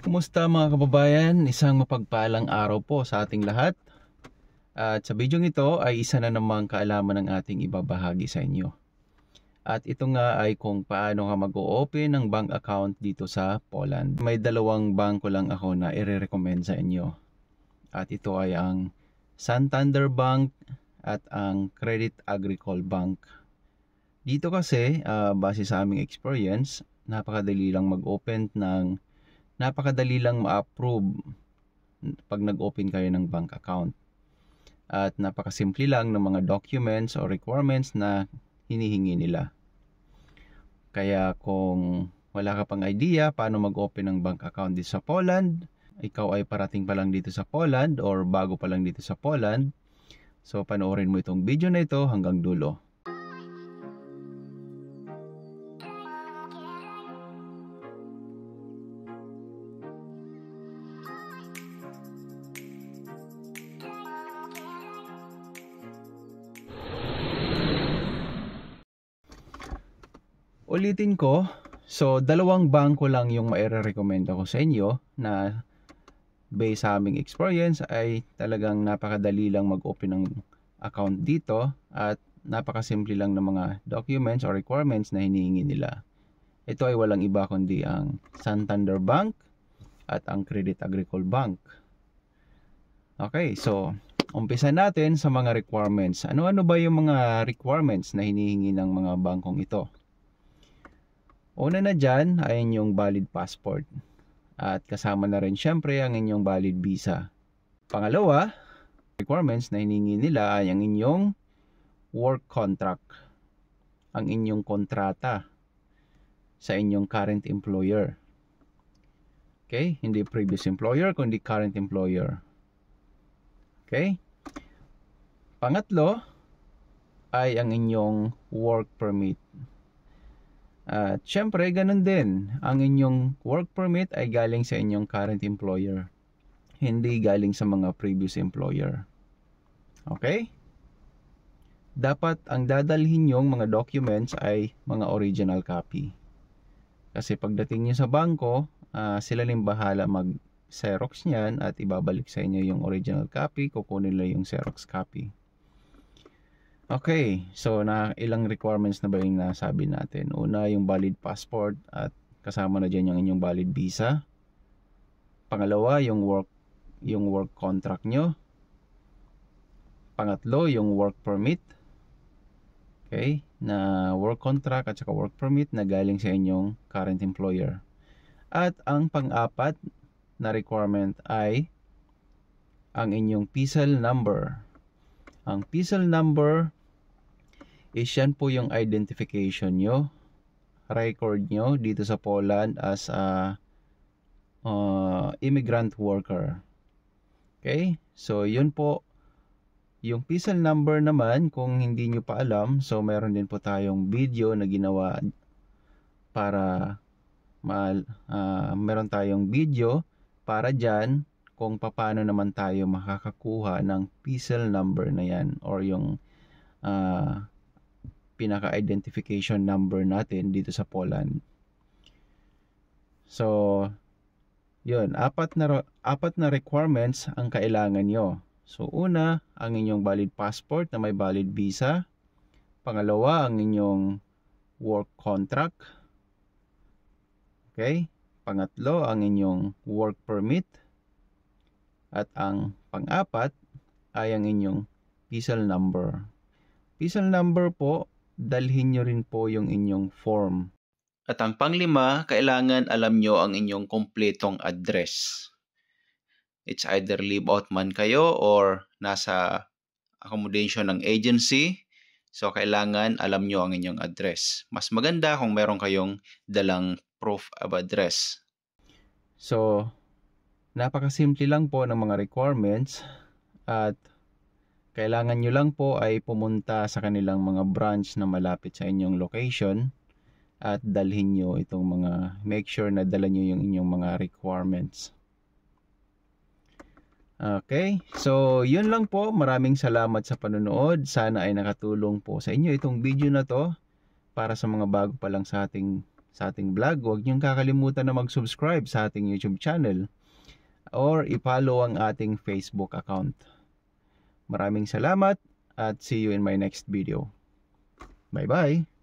Kumusta mga kababayan? Isang mapagpalang araw po sa ating lahat. At sa video ito ay isa na namang kaalaman ng ating ibabahagi sa inyo. At ito nga ay kung paano ka mag-o-open ng bank account dito sa Poland. May dalawang bangko lang ako na i-recommend sa inyo. At ito ay ang Santander Bank at ang Credit Agricole Bank. Dito kasi, base sa aming experience, napakadali lang ma-approve pag nag-open kayo ng bank account. At napakasimple lang ng mga documents o requirements na hinihingi nila. Kaya kung wala ka pang idea paano mag-open ng bank account dito sa Poland, ikaw ay parating pa lang dito sa Poland or bago pa lang dito sa Poland, so panoorin mo itong video na ito hanggang dulo. Ulitin ko, so dalawang bangko lang yung maire-recommend ako sa inyo na based sa aming experience ay talagang napakadali lang mag-open ng account dito at napakasimple lang ng mga documents or requirements na hinihingi nila. Ito ay walang iba kundi ang Santander Bank at ang Credit Agricole Bank. Okay, so umpisa natin sa mga requirements. Ano-ano ba yung mga requirements na hinihingi ng mga bangkong ito? Una na dyan ay inyong valid passport at kasama na rin syempre ang inyong valid visa. Pangalawa, requirements na hiningi nila ay ang inyong work contract, ang inyong kontrata sa inyong current employer. Okay, hindi previous employer kundi current employer. Okay? Pangatlo ay ang inyong work permit. At syempre, ganun din. Ang inyong work permit ay galing sa inyong current employer. Hindi galing sa mga previous employer. Okay? Dapat ang dadalhin nyong mga documents ay mga original copy. Kasi pagdating nyo sa bangko, sila rin bahala mag-xerox niyan at ibabalik sa inyo yung original copy. Kukunin nila yung xerox copy. Okay, so ilang requirements na ba yung nasabi natin? Una, yung valid passport at kasama na dyan yung inyong valid visa. Pangalawa, yung work contract nyo. Pangatlo, yung work permit. Okay, na work contract at saka work permit na galing sa inyong current employer. At ang pang-apat na requirement ay ang inyong PCL number. Ang PCL number is yan po yung identification nyo, record nyo dito sa Poland as a immigrant worker. Okay? So, yun po. Yung PCL number naman, kung hindi nyo pa alam, so meron din po tayong video na ginawa para meron tayong video para dyan kung paano naman tayo makakakuha ng PCL number na yan or yung pinaka-identification number natin dito sa Poland. So, yun, apat na requirements ang kailangan nyo. So, una, ang inyong valid passport na may valid visa. Pangalawa, ang inyong work contract. Okay? Pangatlo, ang inyong work permit. At ang pang-apat ay ang inyong PCL number. PCL number po, dalhin nyo rin po yung inyong form. At ang panglima, kailangan alam nyo ang inyong kompletong address. It's either live out man kayo or nasa accommodation ng agency. So, kailangan alam nyo ang inyong address. Mas maganda kung meron kayong dalang proof of address. So, napakasimple lang po ng mga requirements at kailangan nyo lang po ay pumunta sa kanilang mga branch na malapit sa inyong location at dalhin nyo itong make sure na dala nyo yung inyong mga requirements. Okay, so yun lang po. Maraming salamat sa panonood. Sana ay nakatulong po sa inyo itong video na to para sa mga bago pa lang sa ating sa ating vlog. Huwag niyong kakalimutan na mag-subscribe sa ating YouTube channel or i-follow ang ating Facebook account. Maraming salamat at see you in my next video. Bye-bye!